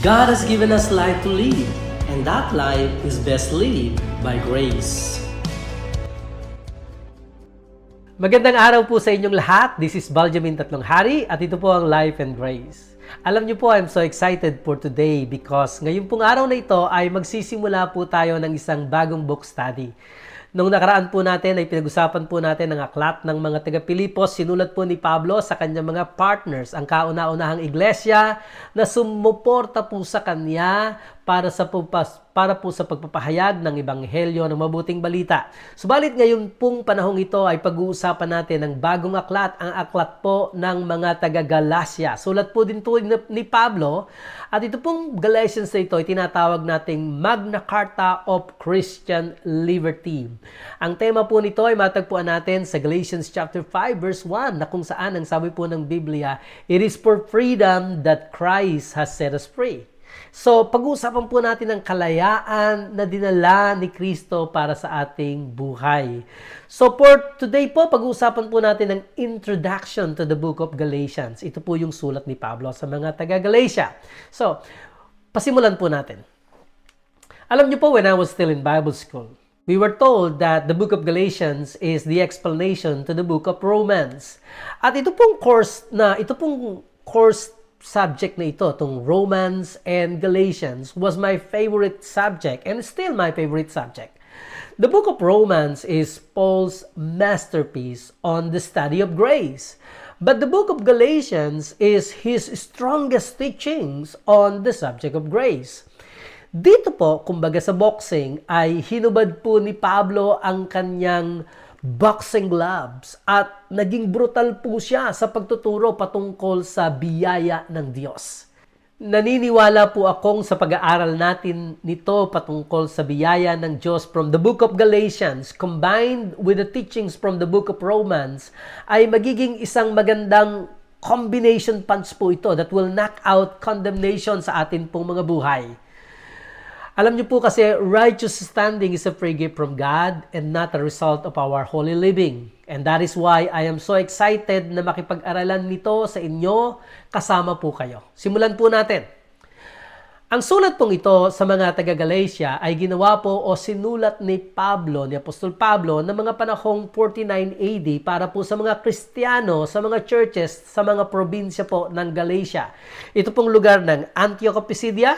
God has given us life to live, and that life is best lived by grace. Magandang araw po sa inyong lahat. This is Baljamin Tatlong Hari at ito po ang Life and Grace. Alam niyo po, I'm so excited for today because ngayon pong araw na ito ay magsisimula po tayo ng isang bagong book study. Nung nakaraan po natin ay pinag-usapan po natin ang aklat ng mga taga-Pilipos. Sinulat po ni Pablo sa kanyang mga partners, ang kauna-unahang iglesia na sumuporta po sa kanya para po sa pagpapahayag ng ebanghelyo ng mabuting balita. Subalit ngayon pong panahong ito ay pag-uusapan natin ang bagong aklat, ang aklat po ng mga taga-Galacia. Sulat po din po ni Pablo at ito pong Galatians na ito ay tinatawag nating Magna Carta of Christian Liberty. Ang tema po nito ay matagpuan natin sa Galatians chapter 5 verse 1 na kung saan ang sabi po ng Biblia, "It is for freedom that Christ has set us free." So, pag-uusapan po natin ang kalayaan na dinala ni Kristo para sa ating buhay. So, for today po, pag-uusapan po natin ang introduction to the book of Galatians. Ito po yung sulat ni Pablo sa mga taga-Galatia. So, pasimulan po natin. Alam niyo po, when I was still in Bible school, we were told that the book of Galatians is the explanation to the book of Romans. At ito pong course subject na ito, itong Romans and Galatians, was my favorite subject and still my favorite subject. The book of Romans is Paul's masterpiece on the study of grace. But the book of Galatians is his strongest teachings on the subject of grace. Dito po, kumbaga sa boxing, ay hinubad po ni Pablo ang kanyang boxing gloves at naging brutal po siya sa pagtuturo patungkol sa biyaya ng Diyos. Naniniwala po akong sa pag-aaral natin nito patungkol sa biyaya ng Diyos from the book of Galatians combined with the teachings from the book of Romans ay magiging isang magandang combination punch po ito that will knock out condemnation sa atin pong mga buhay. Alam niyo po kasi, righteous standing is a free gift from God and not a result of our holy living. And that is why I am so excited na makipag-aralan nito sa inyo, kasama po kayo. Simulan po natin. Ang sulat pong ito sa mga taga-Galatia ay ginawa po o sinulat ni Apostol Pablo ng mga panahong 49 AD para po sa mga Kristiyano, sa mga churches, sa mga probinsya po ng Galatia. Ito pong lugar ng Antioch of Pisidia,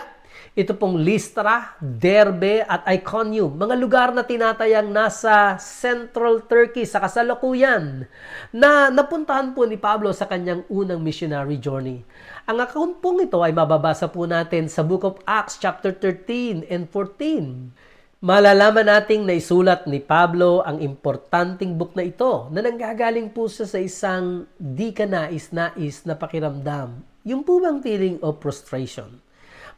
ito pong Lystra, Derbe at Iconium, mga lugar na tinatayang nasa Central Turkey sa kasalukuyan na napuntahan po ni Pablo sa kanyang unang missionary journey. Ang account pong ito ay mababasa po natin sa Book of Acts chapter 13 and 14. Malalaman nating naisulat ni Pablo ang importanteng book na ito na nanggagaling po siya sa isang di kanais-nais na pakiramdam. Yung po bang feeling of frustration?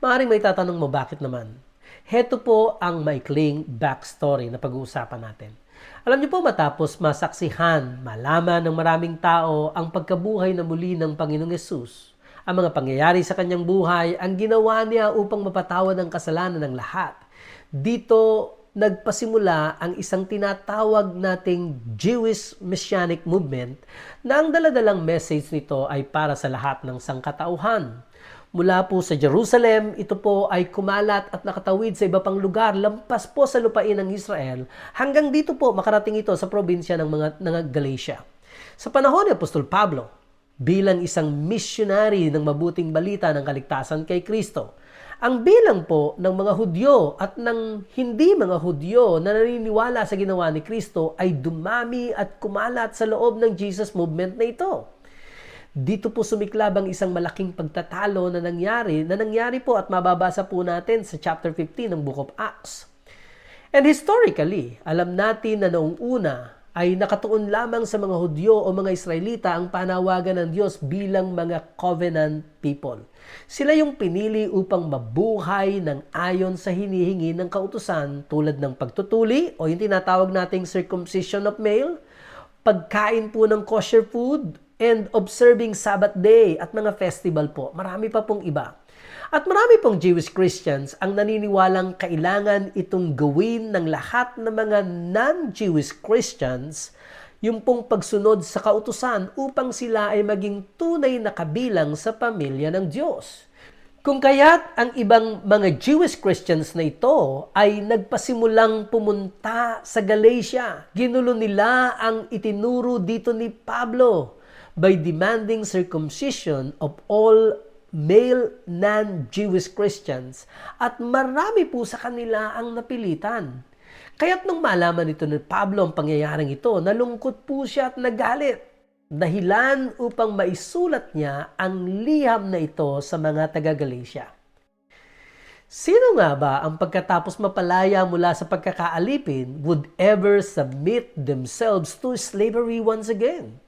Maaaring may tatanong mo, bakit naman? Heto po ang maikling backstory na pag-uusapan natin. Alam niyo po, matapos masaksihan, malaman ng maraming tao ang pagkabuhay na muli ng Panginoong Yesus, ang mga pangyayari sa kanyang buhay, ang ginawa niya upang mapatawad ang kasalanan ng lahat. Dito nagpasimula ang isang tinatawag nating Jewish Messianic Movement na ang daladalang message nito ay para sa lahat ng sangkatauhan. Mula po sa Jerusalem, ito po ay kumalat at nakatawid sa iba pang lugar, lampas po sa lupain ng Israel, hanggang dito po makarating ito sa probinsya ng Galatia. Sa panahon ni Apostol Pablo, bilang isang missionary ng mabuting balita ng kaligtasan kay Kristo, ang bilang po ng mga Hudyo at ng hindi mga Hudyo na naniniwala sa ginawa ni Kristo ay dumami at kumalat sa loob ng Jesus movement na ito. Dito po sumiklab ang isang malaking pagtatalo na nangyari po at mababasa po natin sa chapter 15 ng Book of Acts. And historically, alam natin na noong una ay nakatuon lamang sa mga Hudyo o mga Israelita ang panawagan ng Diyos bilang mga covenant people. Sila yung pinili upang mabuhay ng ayon sa hinihingi ng kautusan tulad ng pagtutuli o yung tinatawag nating circumcision of male, pagkain po ng kosher food, and observing Sabbath day at mga festival po. Marami pa pong iba. At marami pong Jewish Christians ang naniniwalang kailangan itong gawin ng lahat ng mga non-Jewish Christians yung pong pagsunod sa kautusan upang sila ay maging tunay na kabilang sa pamilya ng Diyos. Kung kaya't ang ibang mga Jewish Christians na ito ay nagpasimulang pumunta sa Galatia, ginulo nila ang itinuro dito ni Pablo by demanding circumcision of all male non-Jewish Christians, at marami po sa kanila ang napilitan. Kaya't nung malaman ito ni Pablo ang pangyayaring ito, nalungkot po siya at nagalit. Dahilan upang maisulat niya ang liham na ito sa mga taga-Galatia. Sino nga ba ang pagkatapos mapalaya mula sa pagkakaalipin would ever submit themselves to slavery once again?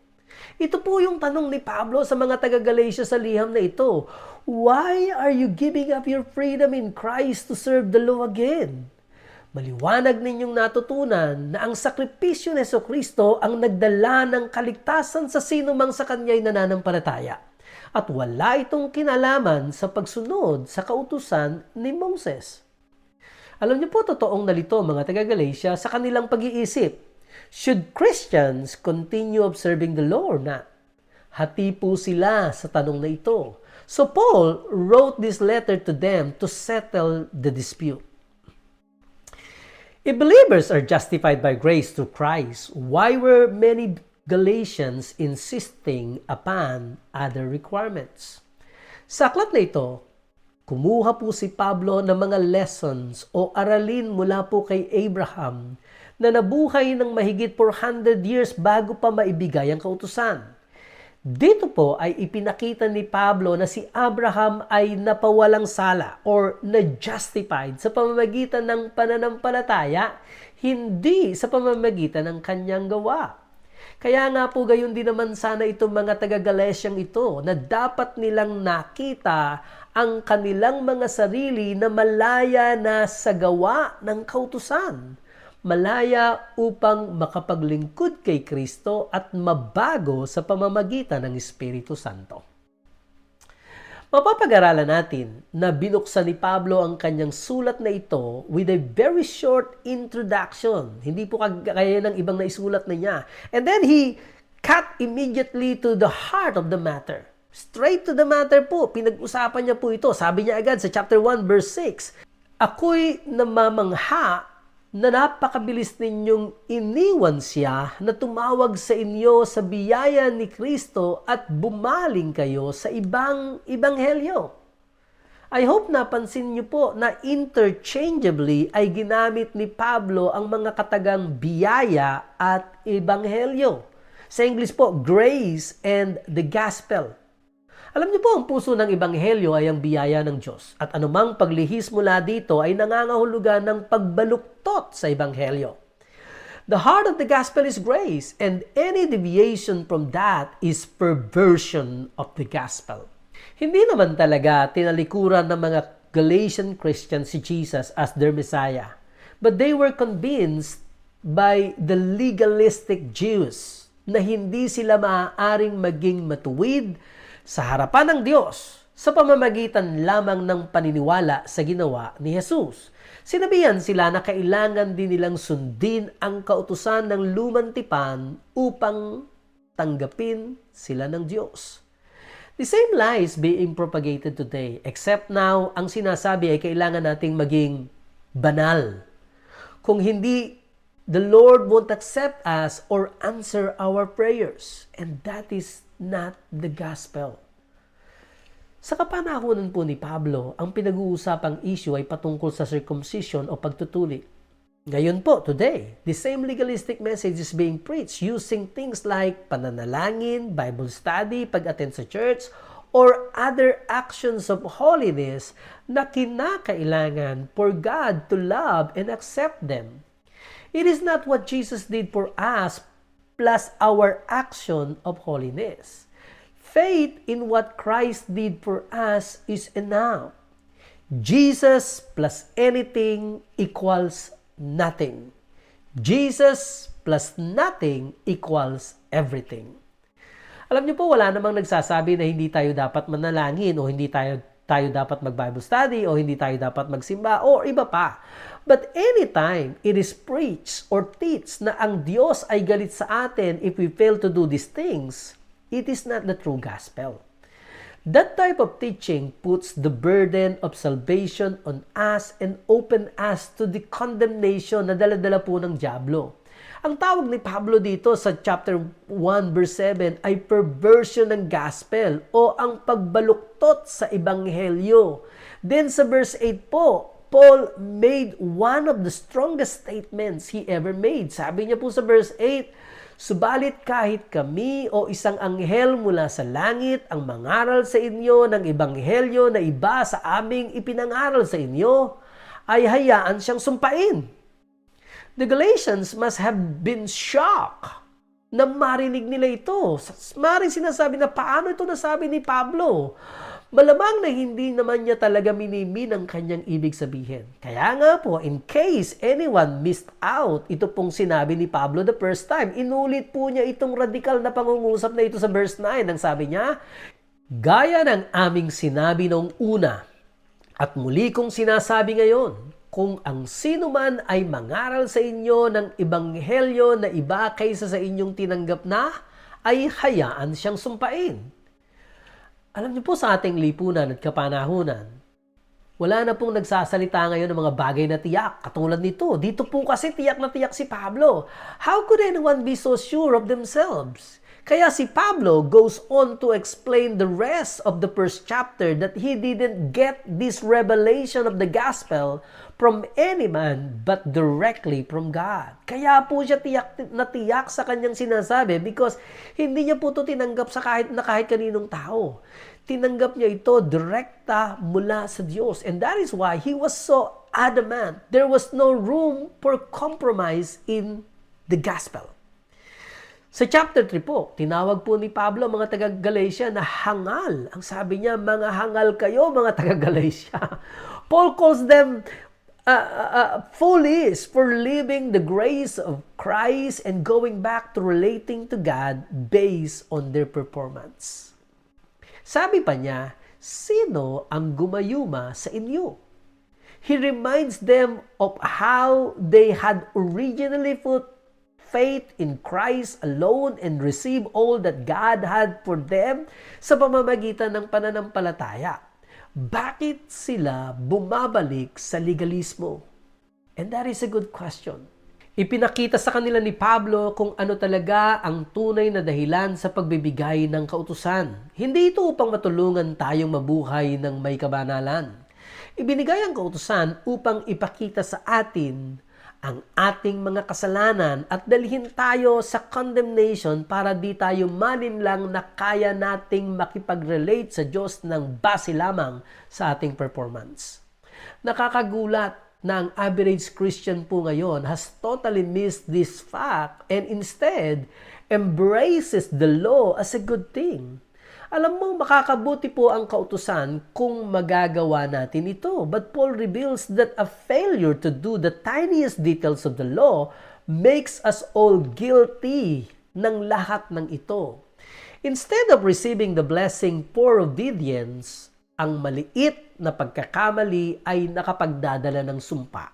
Ito po yung tanong ni Pablo sa mga taga-Galatia sa liham na ito. Why are you giving up your freedom in Christ to serve the law again? Maliwanag ninyong natutunan na ang sakripisyo ni Jesucristo ang nagdala ng kaligtasan sa sinumang sa Kanya'y nananampalataya. At wala itong kinalaman sa pagsunod sa kautusan ni Moses. Alam niyo po, totoong nalito mga taga-Galatia sa kanilang pag-iisip. Should Christians continue observing the law or not? Hati po sila sa tanong na ito. So Paul wrote this letter to them to settle the dispute. If believers are justified by grace through Christ, why were many Galatians insisting upon other requirements? Sa aklat na ito, kumuha po si Pablo ng mga lessons o aralin mula po kay Abraham na nabuhay ng mahigit 400 years bago pa maibigay ang kautusan. Dito po ay ipinakita ni Pablo na si Abraham ay napawalang sala or na-justified sa pamamagitan ng pananampalataya, hindi sa pamamagitan ng kanyang gawa. Kaya nga po gayon din naman sana itong mga taga-Galatiang ito na dapat nilang nakita ang kanilang mga sarili na malaya na sa gawa ng kautusan. Malaya upang makapaglingkod kay Kristo at mabago sa pamamagitan ng Espiritu Santo. Mapapag-aralan natin na binuksan ni Pablo ang kanyang sulat na ito with a very short introduction. Hindi po kagaya ng ibang naisulat na niya. And then he cut immediately to the heart of the matter. Straight to the matter po. Pinag-usapan niya po ito. Sabi niya agad sa chapter 1 verse 6, "Ako'y namamangha na napakabilis ninyong iniwan siya na tumawag sa inyo sa biyaya ni Kristo at bumaling kayo sa ibang ebanghelyo." I hope napansin niyo po na interchangeably ay ginamit ni Pablo ang mga katagang biyaya at ebanghelyo. Sa English po, grace and the gospel. Alam niyo po, ang puso ng ebanghelyo ay ang biyaya ng Diyos. At anumang paglihis mula dito ay nangangahulugan ng pagbaluktot sa ebanghelyo. The heart of the gospel is grace, and any deviation from that is perversion of the gospel. Hindi naman talaga tinalikuran ng mga Galatian Christians si Jesus as their Messiah. But they were convinced by the legalistic Jews na hindi sila maaaring maging matuwid sa harapan ng Diyos sa pamamagitan lamang ng paniniwala sa ginawa ni Jesus. Sinabihan sila na kailangan din nilang sundin ang kautusan ng lumang tipan upang tanggapin sila ng Diyos. The same lie is being propagated today, except now ang sinasabi ay kailangan nating maging banal. Kung hindi, the Lord won't accept us or answer our prayers. And that is not the gospel. Sa kapanahunan po ni Pablo, ang pinag-uusapang issue ay patungkol sa circumcision o pagtutuli. Ngayon po, today, the same legalistic message is being preached using things like pananalangin, Bible study, pag-attend sa church, or other actions of holiness na kinakailangan for God to love and accept them. It is not what Jesus did for us plus our action of holiness. Faith in what Christ did for us is enough. Jesus plus anything equals nothing. Jesus plus nothing equals everything. Alam niyo po, wala namang nagsasabi na hindi tayo dapat manalangin o hindi tayo dapat mag-Bible study o hindi tayo dapat magsimba o iba pa. But anytime it is preached or teach na ang Diyos ay galit sa atin if we fail to do these things, it is not the true gospel. That type of teaching puts the burden of salvation on us and open us to the condemnation na dala-dala po ng dyablo. Ang tawag ni Pablo dito sa chapter 1 verse 7 ay perversion ng gospel o ang pagbaluktot sa ebanghelyo. Then sa verse 8 po, Paul made one of the strongest statements he ever made. Sabi niya po sa verse 8, "Subalit kahit kami o isang anghel mula sa langit ang mangaral sa inyo ng ebanghelyo na iba sa aming ipinangaral sa inyo, ay hayaan siyang sumpain." The Galatians must have been shocked na marinig nila ito. Maring sinasabi na paano ito nasabi ni Pablo. Malamang na hindi naman niya talaga minimin ang kanyang ibig sabihin. Kaya nga po, in case anyone missed out, ito pong sinabi ni Pablo the first time, inulit po niya itong radikal na pangungusap na ito sa verse 9. Ang sabi niya, "Gaya ng aming sinabi noong una, at muli kong sinasabi ngayon, kung ang sino man ay mangaral sa inyo ng ebanghelyo na iba kaysa sa inyong tinanggap na, ay hayaan siyang sumpain." Alam niyo po sa ating lipunan at kapanahunan, wala na pong nagsasalita ngayon ng mga bagay na tiyak, katulad nito. Dito po kasi tiyak na tiyak si Pablo. How could anyone be so sure of themselves? Kaya si Pablo goes on to explain the rest of the first chapter that he didn't get this revelation of the gospel from any man but directly from God. Kaya po siya tiyak na tiyak sa kanyang sinasabi because hindi niya po ito tinanggap sa kahit kaninong tao. Tinanggap niya ito direkta mula sa Diyos. And that is why he was so adamant. There was no room for compromise in the gospel. Sa chapter 3 po, tinawag po ni Pablo mga taga-Galatia na hangal. Ang sabi niya, mga hangal kayo, mga taga-Galatia. Paul calls them foolish for leaving the grace of Christ and going back to relating to God based on their performance. Sabi pa niya, sino ang gumayuma sa inyo? He reminds them of how they had originally put faith in Christ alone and receive all that God had for them sa pamamagitan ng pananampalataya. Bakit sila bumabalik sa legalismo? And that is a good question. Ipinakita sa kanila ni Pablo kung ano talaga ang tunay na dahilan sa pagbibigay ng kautusan. Hindi ito upang matulungan tayong mabuhay ng may kabanalan. Ibinigay ang kautusan upang ipakita sa atin ang ating mga kasalanan at dalhin tayo sa condemnation para di tayo malinlang na kaya nating makipag-relate sa Diyos ng base lamang sa ating performance. Nakakagulat na ang average Christian po ngayon has totally missed this fact and instead embraces the law as a good thing. Alam mo, makakabuti po ang kautusan kung magagawa natin ito. But Paul reveals that a failure to do the tiniest details of the law makes us all guilty ng lahat ng ito. Instead of receiving the blessing for obedience, ang maliit na pagkakamali ay nakapagdadala ng sumpa.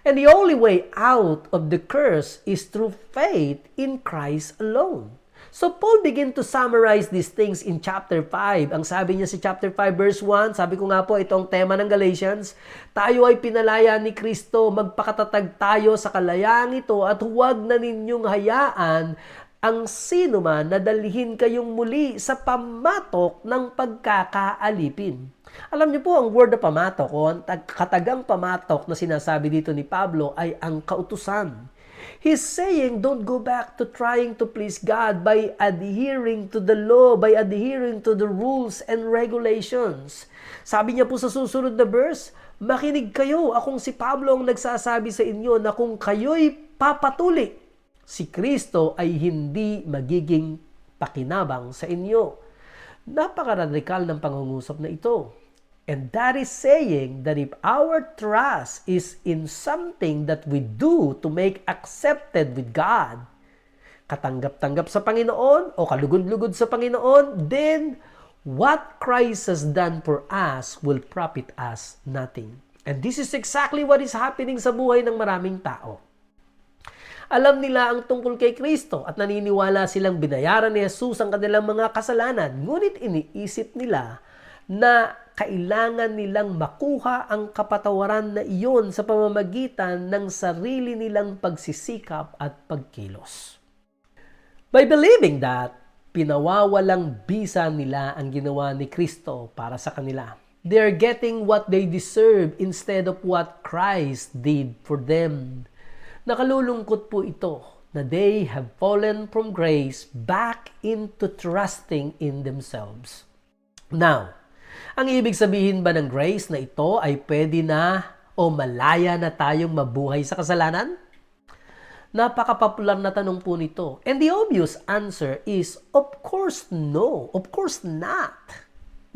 And the only way out of the curse is through faith in Christ alone. So Paul began to summarize these things in chapter 5. Ang sabi niya sa chapter 5 verse 1, sabi ko nga po itong tema ng Galatians, tayo ay pinalaya ni Kristo, magpakatatag tayo sa kalayaang ito at huwag na ninyong hayaan ang sino man na dalhin kayong muli sa pamatok ng pagkakaalipin. Alam niyo po, ang word na pamatok o ang katagang pamatok na sinasabi dito ni Pablo ay ang kautusan. He's saying, don't go back to trying to please God by adhering to the law, by adhering to the rules and regulations. Sabi niya po sa susunod na verse, makinig kayo, akong si Pablo ang nagsasabi sa inyo na kung kayo'y papatuli, si Kristo ay hindi magiging pakinabang sa inyo. Napaka-radikal ng pangungusap na ito. And that is saying that if our trust is in something that we do to make accepted with God, katanggap-tanggap sa Panginoon o kalugod-lugod sa Panginoon, then what Christ has done for us will profit us nothing. And this is exactly what is happening sa buhay ng maraming tao. Alam nila ang tungkol kay Kristo at naniniwala silang binayaran ni Jesus ang kanilang mga kasalanan. Ngunit iniisip nila na kailangan nilang makuha ang kapatawaran na iyon sa pamamagitan ng sarili nilang pagsisikap at pagkilos. By believing that, pinawawalang bisa nila ang ginawa ni Kristo para sa kanila. They are getting what they deserve instead of what Christ did for them. Nakalulungkot po ito na they have fallen from grace back into trusting in themselves. Now, ang ibig sabihin ba ng grace na ito ay pwede na o malaya na tayong mabuhay sa kasalanan? Napakapopular na tanong po nito. And the obvious answer is, of course no. Of course not.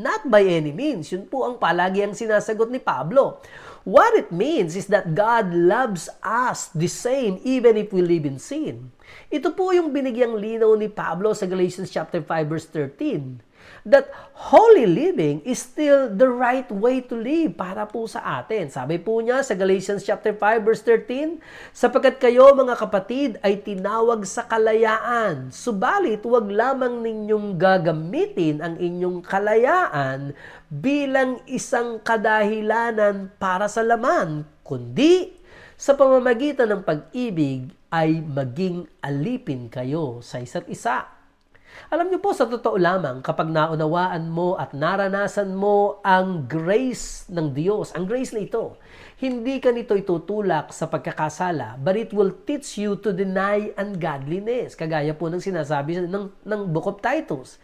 Not by any means. Yun po ang palagi ang sinasagot ni Pablo. What it means is that God loves us the same even if we live in sin. Ito po yung binigyang linaw ni Pablo sa Galatians chapter 5 verse 13. That holy living is still the right way to live para po sa atin. Sabi po niya sa Galatians chapter 5 verse 13, sapagkat kayo mga kapatid ay tinawag sa kalayaan, subalit huwag lamang ninyong gagamitin ang inyong kalayaan bilang isang kadahilanan para sa laman, kundi sa pamamagitan ng pag-ibig ay maging alipin kayo sa isa't isa. Alam niyo po, sa totoo lamang, kapag naunawaan mo at naranasan mo ang grace ng Diyos, ang grace na ito, hindi ka nito itutulak sa pagkakasala, but it will teach you to deny ungodliness. Kagaya po ng sinasabi ng Book of Titus.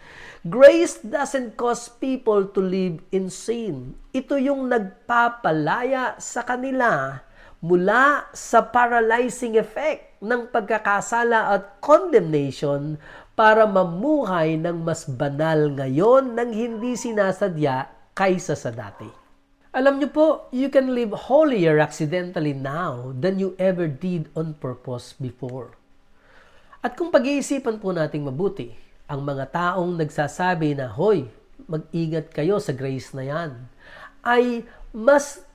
Grace doesn't cause people to live in sin. Ito yung nagpapalaya sa kanila mula sa paralyzing effect ng pagkakasala at condemnation para mamuhay ng mas banal ngayon nang hindi sinasadya kaysa sa dati. Alam niyo po, you can live holier accidentally now than you ever did on purpose before. At kung pag-iisipan po nating mabuti, ang mga taong nagsasabi na, hoy, mag-ingat kayo sa grace na yan, ay mas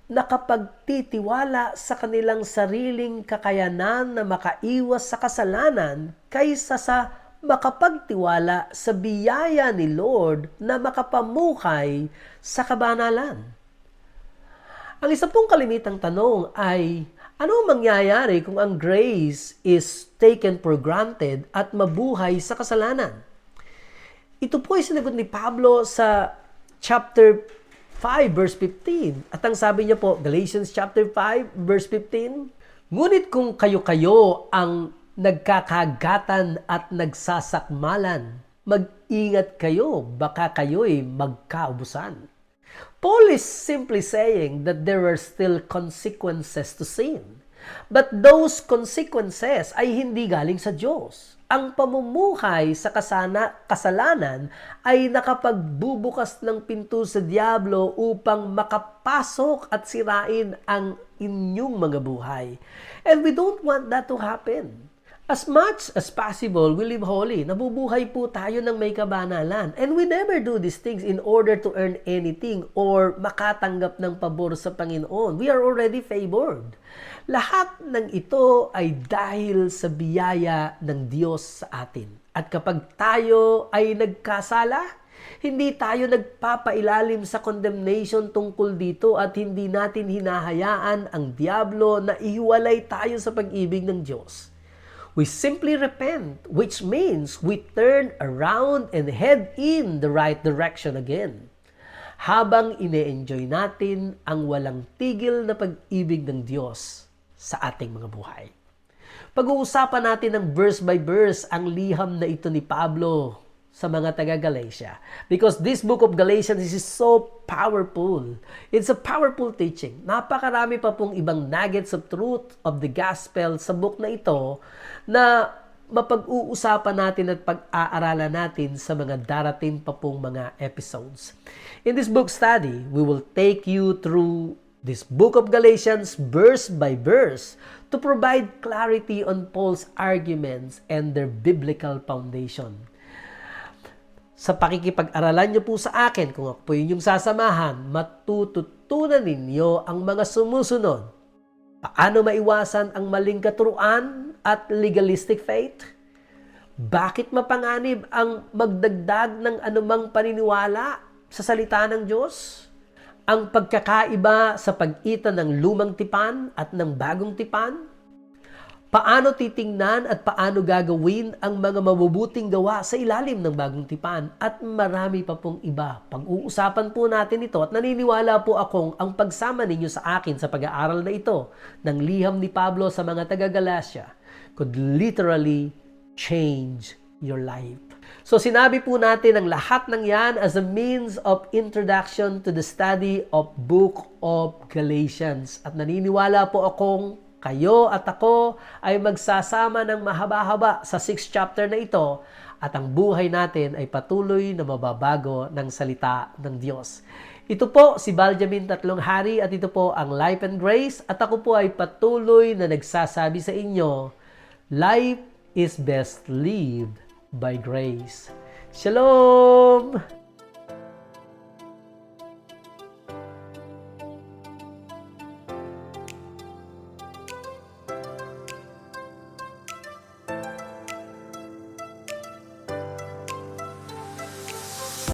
nakapagtitiwala sa kanilang sariling kakayanan na makaiwas sa kasalanan kaysa sa makapagtiwala sa biyaya ni Lord na makapamuhay sa kabanalan. Ang isa pong kalimitang tanong ay, ano mangyayari kung ang grace is taken for granted at mabuhay sa kasalanan? Ito po ay sinagot ni Pablo sa chapter 5 verse 15. At ang sabi niya po, Galatians chapter 5 verse 15, ngunit kung kayo-kayo ang nagkakagatan at nagsasakmalan, mag-ingat kayo, baka kayo'y magkaubusan. Paul is simply saying that there are still consequences to sin. But those consequences ay hindi galing sa Diyos. Ang pamumuhay sa kasalanan ay nakapagbubukas ng pinto sa Diablo upang makapasok at sirain ang inyong mga buhay. And we don't want that to happen. As much as possible, we live holy. Nabubuhay po tayo ng may kabanalan. And we never do these things in order to earn anything or makatanggap ng pabor sa Panginoon. We are already favored. Lahat ng ito ay dahil sa biyaya ng Diyos sa atin. At kapag tayo ay nagkasala, hindi tayo nagpapailalim sa condemnation tungkol dito at hindi natin hinahayaan ang Diablo na ihiwalay tayo sa pag-ibig ng Diyos. We simply repent, which means we turn around and head in the right direction again. Habang ine-enjoy natin ang walang tigil na pag-ibig ng Diyos sa ating mga buhay. Pag-uusapan natin ng verse by verse ang liham na ito ni Pablo sa mga taga-Galatia. Because this book of Galatians is so powerful. It's a powerful teaching. Napakarami pa pong ibang nuggets of truth of the gospel sa book na ito na mapag-uusapan natin at pag-aaralan natin sa mga darating pa pong mga episodes. In this book study, we will take you through this book of Galatians verse by verse to provide clarity on Paul's arguments and their biblical foundation. Sa pakikipag-aralan niyo po sa akin, kung ako po inyong sasamahan, matututunan ninyo ang mga sumusunod. Paano maiwasan ang maling katuruan at legalistic faith? Bakit mapanganib ang magdagdag ng anumang paniniwala sa salita ng Diyos? Ang pagkakaiba sa pagitan ng lumang tipan at ng bagong tipan? Paano titingnan at paano gagawin ang mga mabubuting gawa sa ilalim ng bagong tipan? At marami pa pong iba. Pag-uusapan po natin ito at naniniwala po akong ang pagsama ninyo sa akin sa pag-aaral na ito ng liham ni Pablo sa mga taga-Galacia could literally change your life. So sinabi po natin ang lahat ng yan as a means of introduction to the study of Book of Galatians. At naniniwala po akong kayo at ako ay magsasama ng mahaba-haba sa 6th chapter na ito at ang buhay natin ay patuloy na mababago ng salita ng Diyos. Ito po si Baljamin Tatlong Hari at ito po ang Life and Grace at ako po ay patuloy na nagsasabi sa inyo, life is best lived by grace. Shalom!